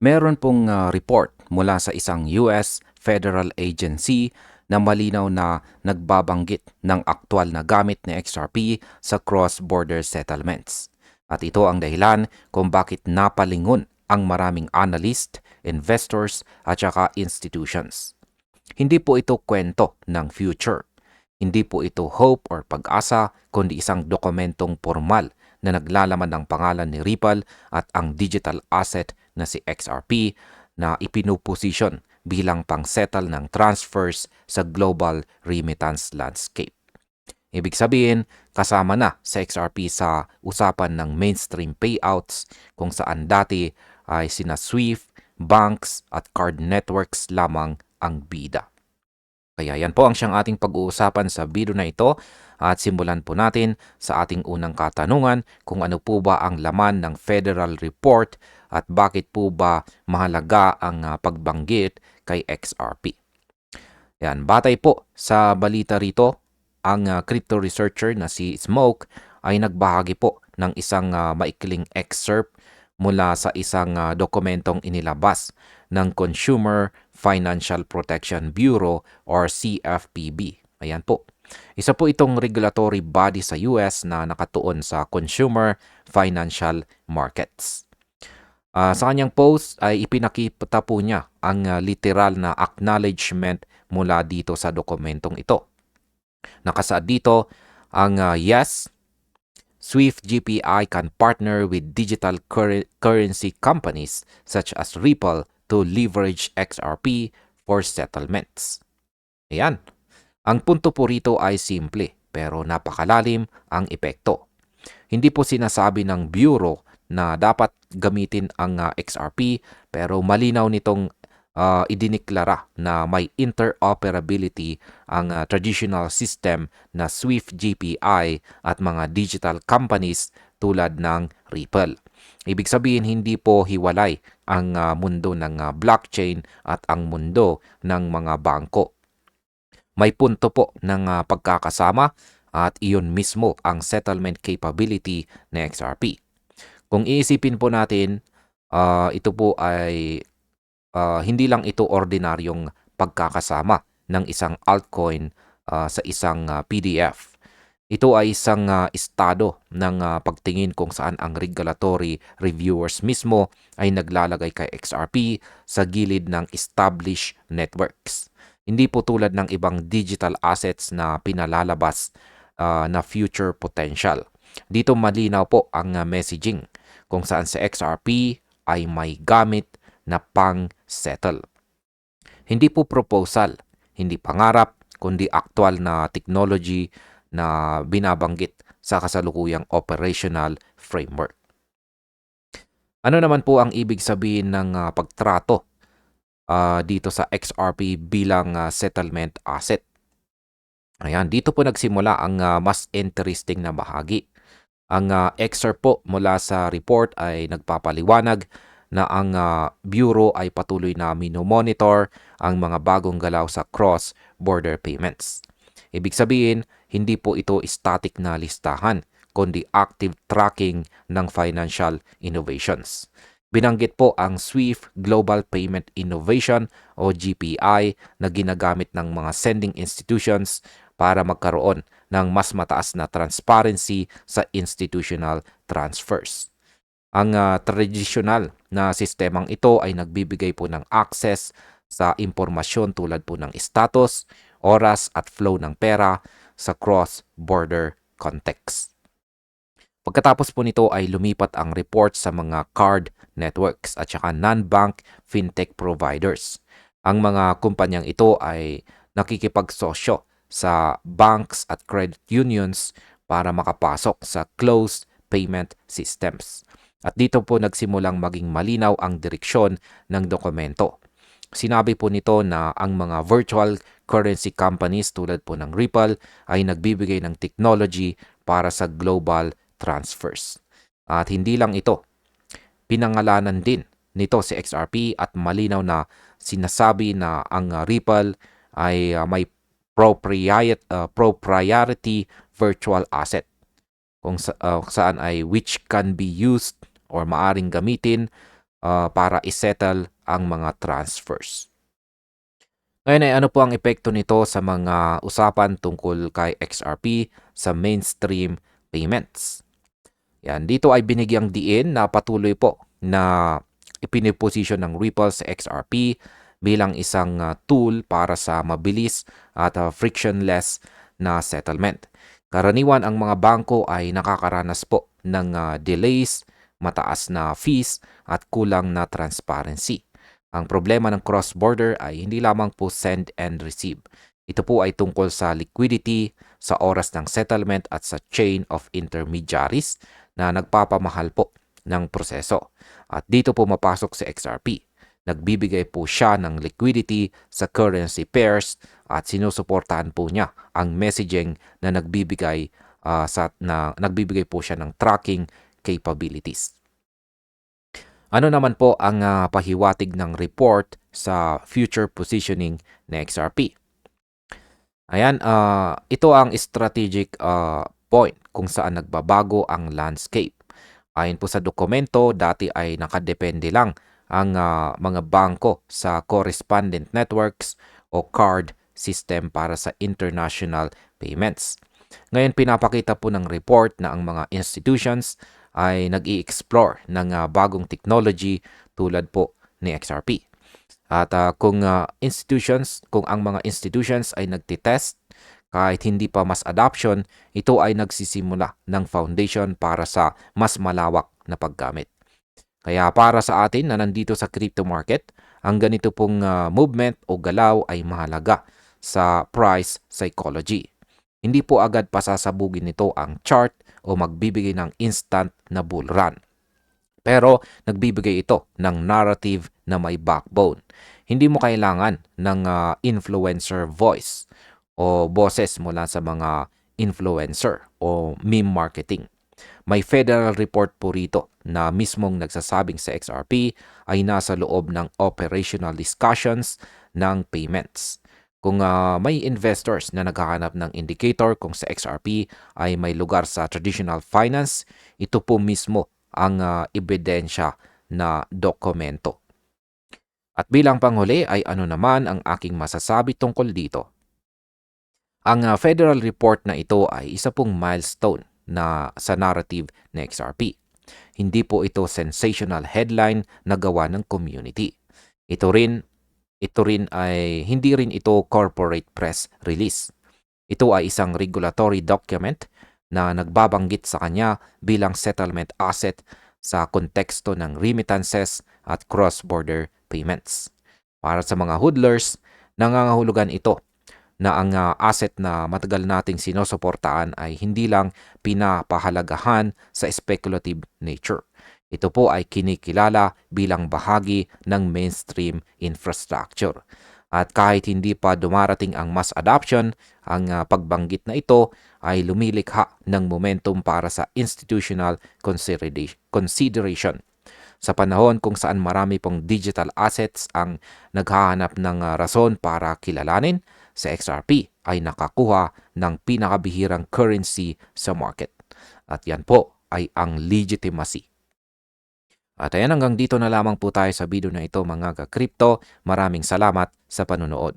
Meron pong report mula sa isang US federal agency na malinaw na nagbabanggit ng aktwal na gamit ni XRP sa cross-border settlements. At ito ang dahilan kung bakit napalingon ang maraming analyst, investors at saka institutions. Hindi po ito kwento ng future. Hindi po ito hope or pag-asa, kundi isang dokumentong formal na naglalaman ng pangalan ni Ripple at ang digital asset na si XRP na ipinuposisyon bilang pang-settle ng transfers sa global remittance landscape. Ibig sabihin, kasama na sa XRP sa usapan ng mainstream payouts kung saan dati ay sina SWIFT, banks at card networks lamang ang bida. Kaya yan po ang siyang ating pag-uusapan sa video na ito at simulan po natin sa ating unang katanungan kung ano po ba ang laman ng Federal Report at bakit po ba mahalaga ang pagbanggit kay XRP. Yan, batay po sa balita rito, ang crypto researcher na si Smoke ay nagbahagi po ng isang maikling excerpt mula sa isang dokumentong inilabas ng Consumer Financial Protection Bureau or CFPB. Ayan po. Isa po itong regulatory body sa US na nakatuon sa consumer financial markets. Sa kanyang post ay ipinakita po niya ang literal na acknowledgement mula dito sa dokumentong ito. Nakasaad dito ang yes, SWIFT GPI can partner with digital currency companies such as Ripple to leverage XRP for settlements. Ayan. Ang punto po rito ay simple pero napakalalim ang epekto. Hindi po sinasabi ng Bureau na dapat gamitin ang XRP pero malinaw nitong idiniklara na may interoperability ang traditional system na SWIFT GPI at mga digital companies tulad ng Ripple. Ibig sabihin hindi po hiwalay ang mundo ng blockchain at ang mundo ng mga bangko. May punto po ng pagkakasama at iyon mismo ang settlement capability ng XRP. Kung iisipin po natin, ito po ay hindi lang ito ordinaryong pagkakasama ng isang altcoin sa isang PDF. Ito ay isang estado ng pagtingin kung saan ang regulatory reviewers mismo ay naglalagay kay XRP sa gilid ng established networks. Hindi po tulad ng ibang digital assets na pinalalabas na future potential. Dito malinaw po ang messaging kung saan sa XRP ay may gamit na pang-settle. Hindi po proposal, hindi pangarap, kundi aktual na technology na binabanggit sa kasalukuyang operational framework. Ano naman po ang ibig sabihin ng pagtrato dito sa XRP bilang settlement asset? Ayan, dito po nagsimula ang mas interesting na bahagi. Ang excerpt po mula sa report ay nagpapaliwanag na ang Bureau ay patuloy na minomonitor ang mga bagong galaw sa cross-border payments. Ibig sabihin, hindi po ito static na listahan, kundi active tracking ng financial innovations. Binanggit po ang SWIFT Global Payment Innovation o GPI na ginagamit ng mga sending institutions para magkaroon ng mas mataas na transparency sa institutional transfers. Ang tradisyonal na sistemang ito ay nagbibigay po ng access sa impormasyon tulad po ng status, oras at flow ng pera sa cross-border context. Pagkatapos po nito ay lumipat ang report sa mga card networks at saka non-bank fintech providers. Ang mga kumpanyang ito ay nakikipagsosyo sa banks at credit unions para makapasok sa closed payment systems. At dito po nagsimulang maging malinaw ang direksyon ng dokumento. Sinabi po nito na ang mga virtual currency companies tulad po ng Ripple ay nagbibigay ng technology para sa global transfers. At hindi lang ito, pinangalanan din nito si XRP at malinaw na sinasabi na ang Ripple ay may proprietary virtual asset kung saan ay which can be used or maaring gamitin para isettle ang mga transfers. Ngayon ay ano po ang epekto nito sa mga usapan tungkol kay XRP sa mainstream payments? Yan, dito ay binigyang diin na patuloy po na ipiniposisyon ng Ripple sa XRP bilang isang tool para sa mabilis at frictionless na settlement. Karaniwan ang mga bangko ay nakakaranas po ng delays, mataas na fees at kulang na transparency. Ang problema ng cross-border ay hindi lamang po send and receive. Ito po ay tungkol sa liquidity, sa oras ng settlement at sa chain of intermediaries na nagpapamahal po ng proseso. At dito po mapasok si XRP. Nagbibigay po siya ng liquidity sa currency pairs at sinusuportahan po niya ang messaging na nagbibigay po siya ng tracking capabilities. Ano naman po ang pahiwatig ng report sa future positioning ng XRP? Ayan, ito ang strategic point kung saan nagbabago ang landscape. Ayon po sa dokumento, dati ay nakadepende lang ang mga bangko sa correspondent networks o card system para sa international payments. Ngayon pinapakita po ng report na ang mga institutions ay nag-i-explore ng bagong technology tulad po ni XRP. At kung ang mga institutions ay nagtitest, kahit hindi pa mas adoption, ito ay nagsisimula ng foundation para sa mas malawak na paggamit. Kaya para sa atin na nandito sa crypto market, ang ganito pong movement o galaw ay mahalaga sa price psychology. Hindi po agad pasasabugin nito ang chart o magbibigay ng instant na bull run. Pero nagbibigay ito ng narrative na may backbone. Hindi mo kailangan ng influencer voice o boses mula sa mga influencer o meme marketing. May federal report po rito na mismong nagsasabing sa XRP ay nasa loob ng operational discussions ng payments. Kung may investors na naghahanap ng indicator kung sa XRP ay may lugar sa traditional finance, ito po mismo ang ebidensya na dokumento. At bilang panghuli ay ano naman ang aking masasabi tungkol dito? Ang federal report na ito ay isa pong milestone na sa narrative ng XRP. Hindi po ito sensational headline na gawa ng community. Ito rin ay hindi rin ito corporate press release. Ito ay isang regulatory document na nagbabanggit sa kanya bilang settlement asset sa konteksto ng remittances at cross-border payments. Para sa mga hodlers, nangangahulugan ito na ang asset na matagal nating sinusuportaan ay hindi lang pinapahalagahan sa speculative nature. Ito po ay kinikilala bilang bahagi ng mainstream infrastructure. At kahit hindi pa dumarating ang mass adoption, ang pagbanggit na ito ay lumilikha ng momentum para sa institutional consideration. Sa panahon kung saan marami pong digital assets ang naghahanap ng rason para kilalanin, sa XRP ay nakakuha ng pinakabihirang currency sa market. At yan po ay ang legitimacy. At ayan, hanggang dito na lamang po tayo sa video na ito mga ka-crypto. Maraming salamat sa panunood.